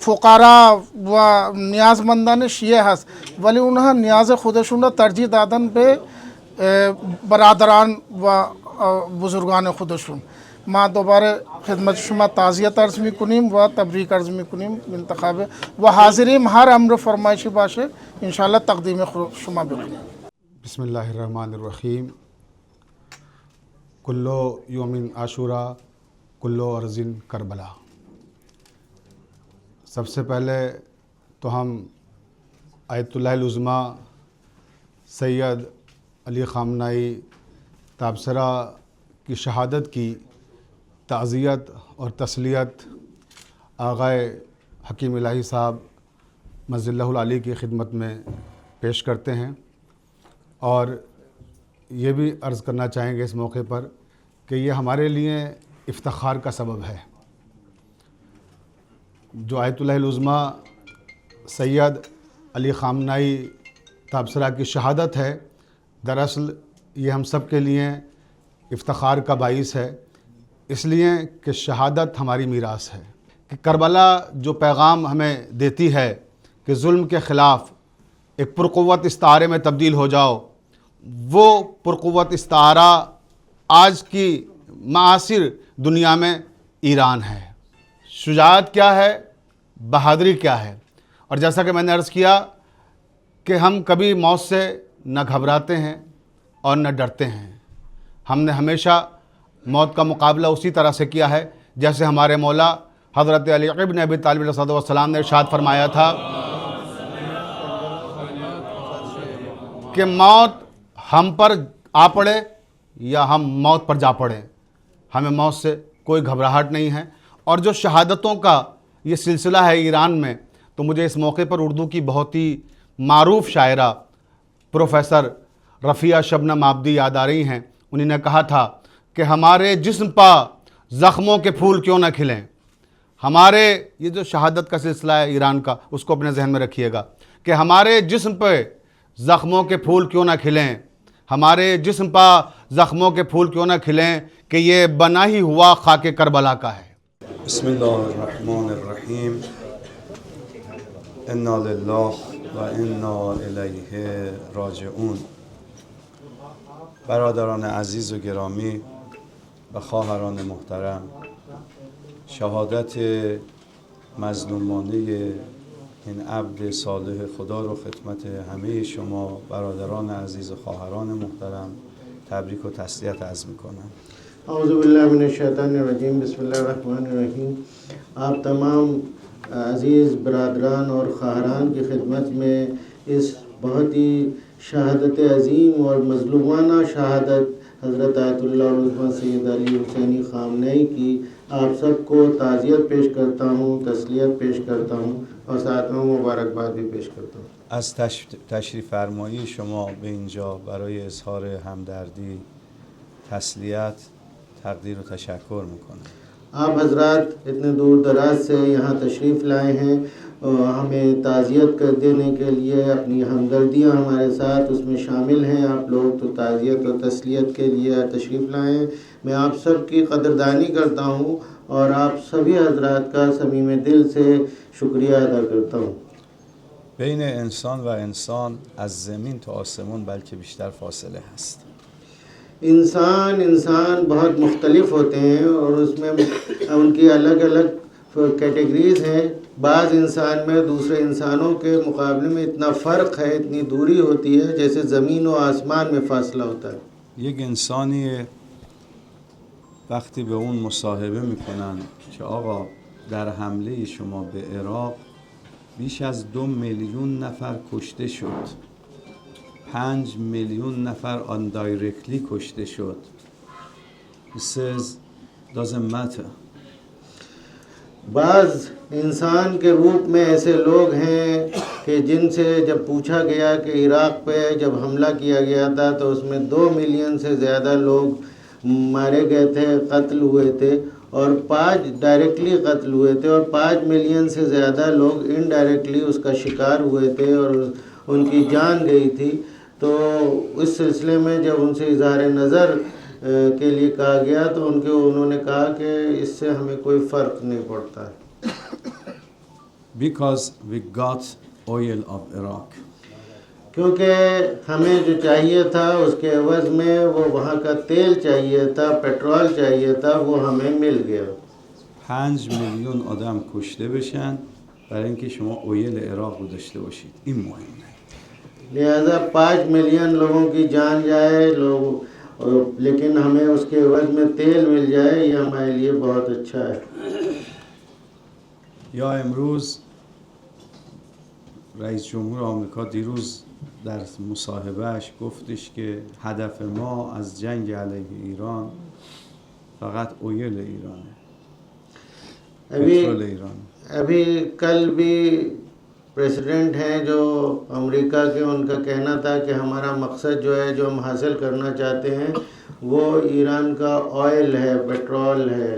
فقرا و نیازمندان شیعه هست، ولی اونها نیاز خودشون را ترجیح دادن به برادران و بزرگان خودشون. ما دوباره خدمت شما تعزیت عرض میکنیم و تبریک عرض میکنیم انتخاب و حاضریم هر امر فرمایشی باشه انشاءالله تقدیم شما بکنیم. بسم اللہ الرحمن الرحیم. کلو یوم عاشورہ کلو ارض کربلا. سب سے پہلے تو ہم آیت اللہ العظمیٰ سید علی خامنائی تابصرہ کی شہادت کی تعزیت اور تسلیت آغائے حکیم الہی صاحب مجد اللہ العالی کی خدمت میں پیش کرتے ہیں، اور یہ بھی عرض کرنا چاہیں گے اس موقع پر کہ یہ ہمارے لیے افتخار کا سبب ہے. جو آیت اللہ العظمیٰ سید علی خامنائی تابصرہ کی شہادت ہے، دراصل یہ ہم سب کے لیے افتخار کا باعث ہے، اس لیے کہ شہادت ہماری میراث ہے. کہ کربلا جو پیغام ہمیں دیتی ہے کہ ظلم کے خلاف ایک پرقوت استعارے میں تبدیل ہو جاؤ، وہ پرقوت استعارہ آج کی معاصر دنیا میں ایران ہے. شجاعت کیا ہے، بہادری کیا ہے، اور جیسا کہ میں نے عرض کیا کہ ہم کبھی موت سے نہ گھبراتے ہیں اور نہ ڈرتے ہیں. ہم نے ہمیشہ موت کا مقابلہ اسی طرح سے کیا ہے جیسے ہمارے مولا حضرت علی ابن ابی طالب علیہ السلام نے ارشاد فرمایا تھا کہ موت ہم پر آ پڑے یا ہم موت پر جا پڑیں، ہمیں موت سے کوئی گھبراہٹ نہیں ہے. اور جو شہادتوں کا یہ سلسلہ ہے ایران میں، تو مجھے اس موقع پر اردو کی بہت ہی معروف شاعرہ پروفیسر رفیہ شبنم عابدی یاد آ رہی ہیں. انہوں نے کہا تھا کہ ہمارے جسم پا زخموں کے پھول کیوں نہ کھلیں. ہمارے یہ جو شہادت کا سلسلہ ہے ایران کا، اس کو اپنے ذہن میں رکھیے گا کہ ہمارے جسم پہ زخموں کے پھول کیوں نہ کھلیں، ہمارے جسم پا زخموں کے پھول کیوں نہ کھلیں کہ یہ بنا ہی ہوا خاک کربلا کا ہے. بسم اللہ الرحمن الرحیم. انا لله و انا الیه راجعون. برادران عزیز و گرامی و خواهران محترم، شهادت مظلومانه این عبد صالح خدا رو خدمت همه شما برادران عزیز و خواهران محترم تبریک و تسلیت عرض میکنم. اعوذ باللہ من الشیطان الرجیم. بسم اللہ الرحمن الرحیم. آپ تمام عزیز برادران اور خواہران کی خدمت میں اس بہت ہی شہادت عظیم اور مظلومانہ شہادت حضرت آیت اللہ العظمیٰ سید علی حسینی خامنئی کی آپ سب کو تعزیت پیش کرتا ہوں، تسلیت پیش کرتا ہوں اور ساتھ میں مبارکباد بھی پیش کرتا ہوں. از تشریف فرمایی شما به اینجا برای اظهار همدردی، تسلیت، تقدیر و تشکر میکنم. آپ حضرات اتنے دور دراز سے یہاں تشریف لائے ہیں اور ہمیں تعزیت کر دینے کے لیے، اپنی ہمدردیاں ہمارے ساتھ اس میں شامل ہیں. آپ لوگ تو تعزیت اور تسلیت کے لیے تشریف لائے ہیں. میں آپ سب کی قدردانی کرتا ہوں اور آپ سبھی حضرات کا صمیم دل سے شکریہ ادا کرتا ہوں. بین انسان و انسان از زمین تا آسمان بلکه بیشتر فاصله هست. انسان بہت مختلف ہوتے ہیں اور اس میں ان کی الگ الگ کیٹیگریز ہیں. بعض انسان میں دوسرے انسانوں کے مقابلے میں اتنا فرق ہے، اتنی دوری ہوتی ہے جیسے زمین و آسمان میں فاصلہ ہوتا ہے. یک انسانی وقتی به اون مصاحبه میکنن که آقا در حمله شما به عراق بیش از 2 میلیون نفر کشته شد، 5 میلیون نفر آن دایرکتلی کشته شد. He says doesn't matter. بعض انسان کے روپ میں ایسے لوگ ہیں کہ جن سے جب پوچھا گیا کہ عراق پہ جب حملہ کیا گیا تھا تو اس میں 2 ملین سے زیادہ لوگ مارے گئے تھے، قتل ہوئے تھے، اور 5 ڈائریکٹلی قتل ہوئے تھے اور 5 ملین سے زیادہ لوگ انڈائریکٹلی اس کا شکار ہوئے تھے اور ان کی جان گئی تھی. تو اس سلسلے میں جب ان سے اظہار نظر کے لیے کہا گیا تو انہوں نے کہا کہ اس سے ہمیں کوئی فرق نہیں پڑتا ہے. because we got oil of Iraq. کیونکہ ہمیں جو چاہیے تھا اس کے عوض میں وہ وہاں کا تیل چاہیے تھا، پٹرول چاہیے تھا، وہ ہمیں مل گیا. 5 میلیون آدم کشته بشن برای اینکه شما اویل عراق رو داشته باشید. این مهمه. لہذا 5 ملین لوگوں کی جان جائے لیکن ہمیں اس کے عوض میں تیل مل جائے، یہ ہمارے لیے بہت اچھا ہے. یا امروز رئیس جمهور آمریکا دیروز در مصاحبهش گفتش که هدف ما از جنگ علیه ایران فقط اویل ایرانه، پترول ایران. ابھی کل بھی پریسیڈنٹ ہیں جو امریکہ کے، ان کا کہنا تھا کہ ہمارا مقصد جو ہے جو ہم حاصل کرنا چاہتے ہیں وہ ایران کا آئل ہے، پٹرول ہے.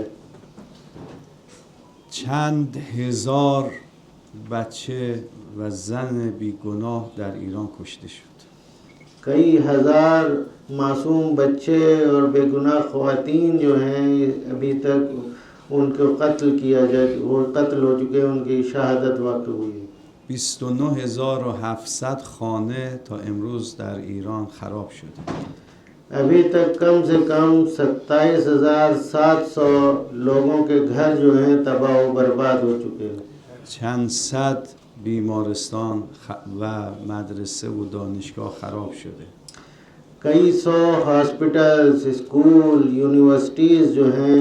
چند هزار بچه و زن بیگناه در ایران کشته شد. کئی ہزار معصوم بچے اور بے گناہ خواتین جو ہیں ابھی تک ان کو قتل کیا جائے، وہ قتل ہو چکے، ان کی شہادت واقع ہوئی. 29700 خانه تا امروز در ایران خراب شده. ابھی تک کم سے کم 27700 لوگوں کے گھر جو ہیں تباہ و برباد ہو چکے ہیں. چند صد بیمارستان و مدرسه و دانشگاه خراب شده. کئی 100 ہاسپٹلز، اسکول، یونیورسٹیز جو ہیں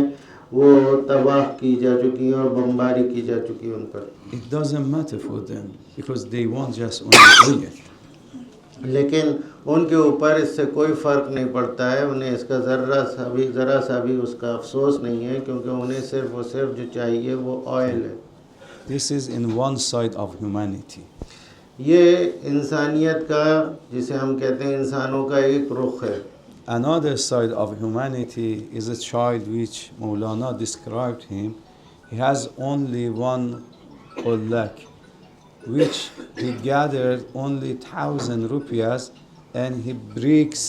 وہ تباہ کی جا چکی ہیں اور بمباری کی جا چکی ہیں ان پر. It doesn't matter for them because they want just only oil. لیکن ان کے اوپر اس سے کوئی فرق نہیں پڑتا ہے، انہیں اس کا ذرا سا بھی اس کا افسوس نہیں ہے، کیونکہ انہیں صرف اور صرف جو چاہیے وہ آئل ہے. This is in one side of humanity. یہ انسانیت کا، جسے ہم کہتے ہیں انسانوں کا ایک رخ ہے. Another side of humanity is a child which Maulana described him. He has only one qullak, which he gathered only 1000 rupees, and he breaks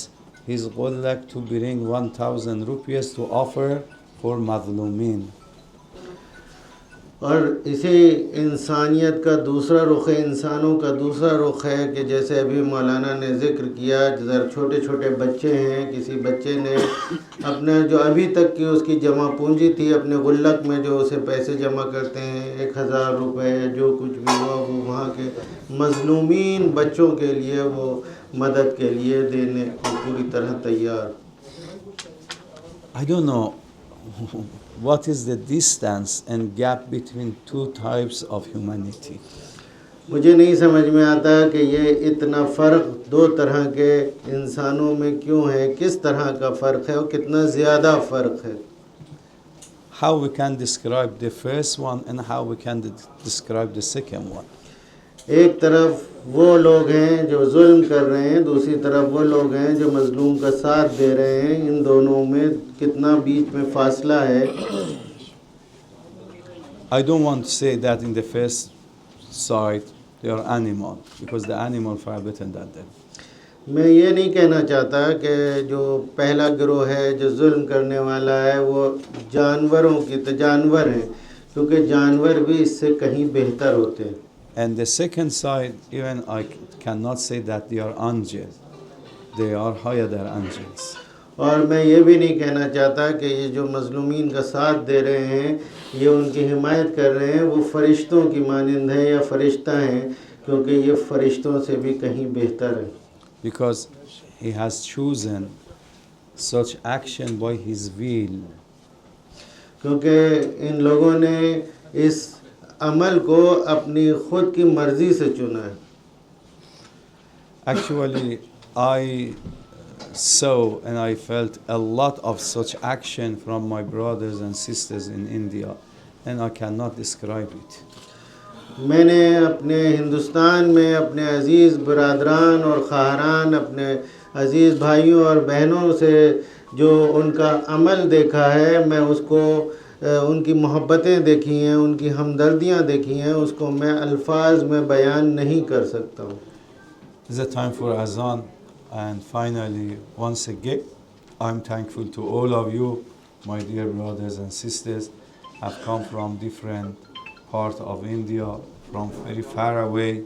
his qullak to bring 1000 rupees to offer for mazlumin. اور اسی انسانیت کا دوسرا رخ ہے، انسانوں کا دوسرا رخ ہے کہ جیسے ابھی مولانا نے ذکر کیا، چھوٹے چھوٹے بچے ہیں، کسی بچے نے اپنا جو ابھی تک کی اس کی جمع پونجی تھی اپنے غلک میں، جو اسے پیسے جمع کرتے ہیں 1000 روپے، جو کچھ بھی ہوا وہ وہاں کے مظلومین بچوں کے لیے وہ مدد کے لیے دینے کو پوری طرح تیار. I don't know what is the distance and gap between two types of humanity. مجھے نہیں سمجھ میں آتا کہ یہ اتنا فرق دو طرح کے انسانوں میں کیوں ہے، کس طرح کا فرق ہے اور کتنا زیادہ فرق ہے. How we can describe the first one and how we can describe the second one. ایک طرف وہ لوگ ہیں جو ظلم کر رہے ہیں، دوسری طرف وہ لوگ ہیں جو مظلوم کا ساتھ دے رہے ہیں. ان دونوں میں کتنا بیچ میں فاصلہ ہے. I don't want to say that in the first side they are animal, because the animal far better than them. میں یہ نہیں کہنا چاہتا کہ جو پہلا گروہ ہے جو ظلم کرنے والا ہے وہ جانوروں کی تو جانور ہیں، کیونکہ جانور بھی اس سے کہیں بہتر ہوتے ہیں. And the second side, even I cannot say that they are angels. They are higher than angels. اور میں یہ بھی نہیں کہنا چاہتا کہ یہ جو مظلومین کا ساتھ دے رہے ہیں، یہ ان کی حمایت کر رہے ہیں، وہ فرشتوں کی مانند ہیں یا فرشتہ ہیں، کیونکہ یہ فرشتوں سے بھی کہیں بہتر ہیں. Because he has chosen such action by his will. کیونکہ ان لوگوں نے اس عمل کو اپنی خود کی مرضی سے چنا ہے. Actually, I saw and I felt a lot of such action from my brothers and sisters in India, and I cannot describe it. میں نے اپنے ہندوستان میں اپنے عزیز برادران اور خواہران، اپنے عزیز بھائیوں اور بہنوں سے جو ان کا عمل دیکھا ہے، میں اس کو ان کی محبتیں دیکھی ہیں، ان کی ہمدردیاں دیکھی ہیں، اس کو میں الفاظ میں بیان نہیں کر سکتا ہوں. It's a time for Azan, and finally, once again, I'm thankful to all of you, my dear brothers and sisters, have come from different parts of India, from very far away,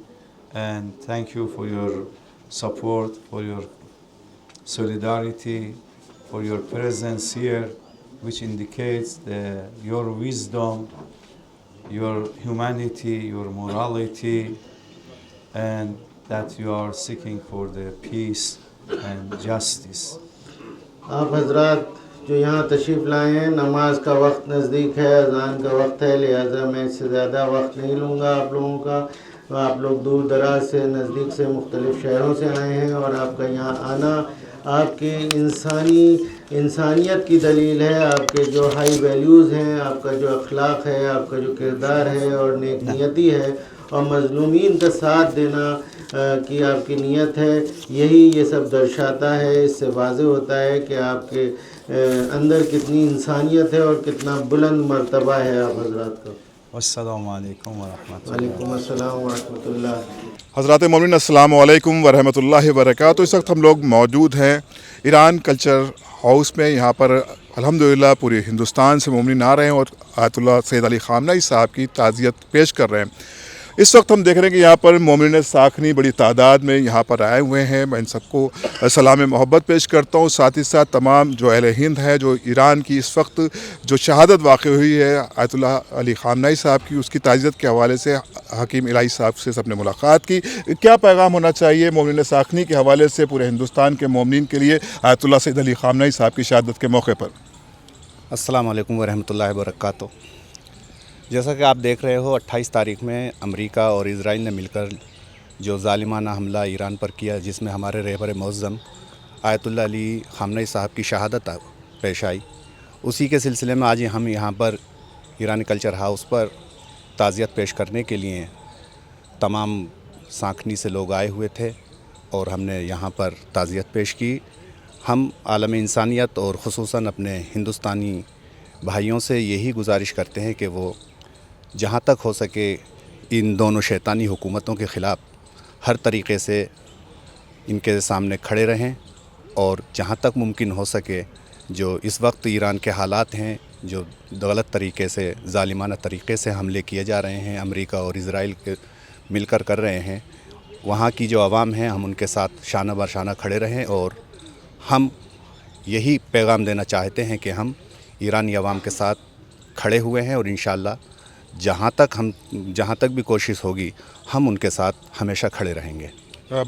and thank you for your support, for your solidarity, for your presence here, which indicates your wisdom, your humanity, your morality, and that you are seeking for the peace and justice. آپ حضرات جو یہاں تشریف لائے ہیں، نماز کا وقت نزدیک ہے، اذان کا وقت ہے، لہٰذا میں اس سے زیادہ وقت نہیں لوں گا آپ لوگوں کا. آپ لوگ دور دراز سے، نزدیک سے، مختلف شہروں سے آئے ہیں، اور آپ کا یہاں آنا آپ کی انسانیت کی دلیل ہے. آپ کے جو ہائی ویلیوز ہیں، آپ کا جو اخلاق ہے، آپ کا جو کردار ہے اور نیک نیتی ہے اور مظلومین کا ساتھ دینا کی آپ کی نیت ہے، یہی یہ سب درشاتا ہے. اس سے واضح ہوتا ہے کہ آپ کے اندر کتنی انسانیت ہے اور کتنا بلند مرتبہ ہے آپ حضرات کا. السلام علیکم ورحمۃ اللہ. وعلیکم السلام ورحمۃ اللہ. حضرات مومنین السلام علیکم ورحمۃ اللہ وبرکاتہ. اس وقت ہم لوگ موجود ہیں ایران کلچر ہاؤس میں. یہاں پر الحمدللہ پورے ہندوستان سے مومنین آ رہے ہیں اور آیت اللہ سید علی خامنہ ای صاحب کی تعزیت پیش کر رہے ہیں. اس وقت ہم دیکھ رہے ہیں کہ یہاں پر مومنین ساکنی بڑی تعداد میں یہاں پر آئے ہوئے ہیں. میں ان سب کو سلام محبت پیش کرتا ہوں. ساتھ ہی ساتھ تمام جو اہل ہند ہے، جو ایران کی اس وقت جو شہادت واقع ہوئی ہے آیت اللہ علی خامنہ ای صاحب کی، اس کی تعزیت کے حوالے سے حکیم الہی صاحب سے سب نے ملاقات کی. کیا پیغام ہونا چاہیے مومنین ساکنی کے حوالے سے پورے ہندوستان کے مومنین کے لیے آیت اللہ سید علی خامنہ ای صاحب کی شہادت کے موقع پر؟ السلام علیکم ورحمۃ اللہ وبرکاتہ. جیسا کہ آپ دیکھ رہے ہو، 28 تاریخ میں امریکہ اور اسرائیل نے مل کر جو ظالمانہ حملہ ایران پر کیا، جس میں ہمارے رہبر معظم آیت اللہ علی خامنہ ای صاحب کی شہادت پیش آئی، اسی کے سلسلے میں آج ہم یہاں پر ایرانی کلچر ہاؤس پر تعزیت پیش کرنے کے لیے تمام سانکنی سے لوگ آئے ہوئے تھے اور ہم نے یہاں پر تعزیت پیش کی. ہم عالم انسانیت اور خصوصاً اپنے ہندوستانی بھائیوں سے یہی گزارش کرتے ہیں کہ وہ جہاں تک ہو سکے ان دونوں شیطانی حکومتوں کے خلاف ہر طریقے سے ان کے سامنے کھڑے رہیں، اور جہاں تک ممکن ہو سکے جو اس وقت ایران کے حالات ہیں، جو غلط طریقے سے، ظالمانہ طریقے سے حملے کیے جا رہے ہیں، امریکہ اور اسرائیل کے مل کر رہے ہیں، وہاں کی جو عوام ہیں ہم ان کے ساتھ شانہ بر شانہ کھڑے رہیں. اور ہم یہی پیغام دینا چاہتے ہیں کہ ہم ایرانی عوام کے ساتھ کھڑے ہوئے ہیں، اور انشاءاللہ جہاں تک بھی کوشش ہوگی ہم ان کے ساتھ ہمیشہ کھڑے رہیں گے.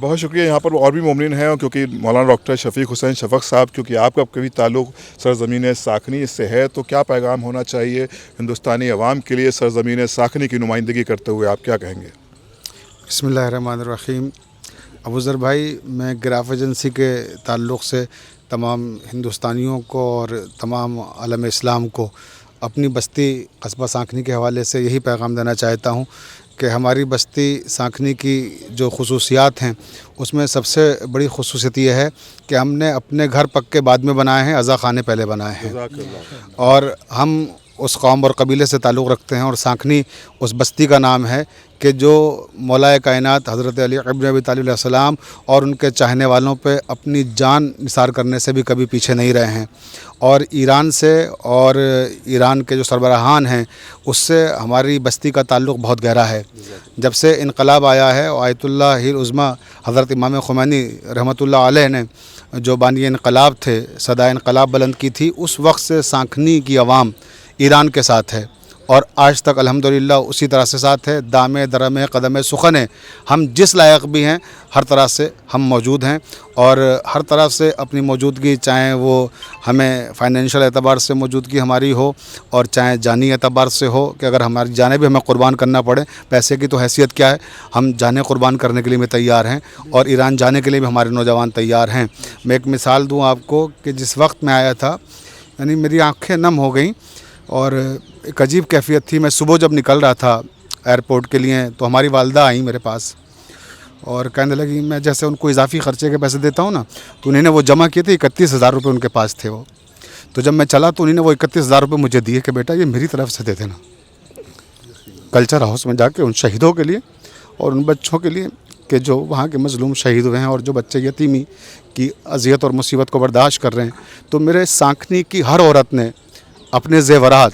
بہت شکریہ. یہاں پر اور بھی مومنین ہیں، کیونکہ مولانا ڈاکٹر شفیق حسین شفق صاحب، کیونکہ آپ کا کبھی تعلق سرزمین ساکنی اس سے ہے، تو کیا پیغام ہونا چاہیے ہندوستانی عوام کے لیے سرزمین ساکنی کی نمائندگی کرتے ہوئے، آپ کیا کہیں گے؟ بسم اللہ الرحمن الرحیم. ابوذر بھائی، میں گراف ایجنسی کے تعلق سے تمام ہندوستانیوں کو اور تمام عالم اسلام کو اپنی بستی قصبہ سانکنی کے حوالے سے یہی پیغام دینا چاہتا ہوں کہ ہماری بستی سانکنی کی جو خصوصیات ہیں، اس میں سب سے بڑی خصوصیت یہ ہے کہ ہم نے اپنے گھر پکے بعد میں بنائے ہیں، عزا خانے پہلے بنائے ہیں، اور ہم اس قوم اور قبیلے سے تعلق رکھتے ہیں. اور سانکنی اس بستی کا نام ہے کہ جو مولا کائنات حضرت علی ابن ابی طالب علیہ السلام اور ان کے چاہنے والوں پہ اپنی جان نثار کرنے سے بھی کبھی پیچھے نہیں رہے ہیں. اور ایران سے اور ایران کے جو سربراہان ہیں اس سے ہماری بستی کا تعلق بہت گہرا ہے. جب سے انقلاب آیا ہے، آیت اللہ ہی العظمیٰ حضرت امام خمینی رحمۃ اللہ علیہ نے جو بانی انقلاب تھے، صدا انقلاب بلند کی تھی، اس وقت سے سانکنی کی عوام ایران کے ساتھ ہے، اور آج تک الحمدللہ اسی طرح سے ساتھ ہے. دامے درمے قدم سخن ہے، ہم جس لائق بھی ہیں ہر طرح سے ہم موجود ہیں، اور ہر طرح سے اپنی موجودگی، چاہے وہ ہمیں فائنینشیل اعتبار سے موجودگی ہماری ہو اور چاہے جانی اعتبار سے ہو کہ اگر ہماری جانیں بھی ہمیں قربان کرنا پڑے. پیسے کی تو حیثیت کیا ہے، ہم جانیں قربان کرنے کے لیے بھی تیار ہیں، اور ایران جانے کے لیے بھی ہمارے نوجوان تیار ہیں. میں ایک مثال دوں آپ کو کہ جس وقت میں آیا تھا، یعنی میری آنکھیں نم ہو گئیں اور ایک عجیب کیفیت تھی. میں صبح جب نکل رہا تھا ایئرپورٹ کے لیے تو ہماری والدہ آئیں میرے پاس اور کہنے لگی، میں جیسے ان کو اضافی خرچے کے پیسے دیتا ہوں نا، تو انہیں نے وہ جمع کیے تھے، 31,000 روپے ان کے پاس تھے وہ. تو جب میں چلا تو انہیں نے وہ 31,000 روپے مجھے دیے کہ بیٹا یہ میری طرف سے دے دینا کلچر ہاؤس میں جا کے ان شہیدوں کے لیے اور ان بچوں کے لیے کہ جو وہاں کے مظلوم شہید ہوئے ہیں اور جو بچے یتیمی کی اذیت اور مصیبت کو برداشت کر رہے ہیں. تو میرے سانکنی کی ہر عورت نے اپنے زیورات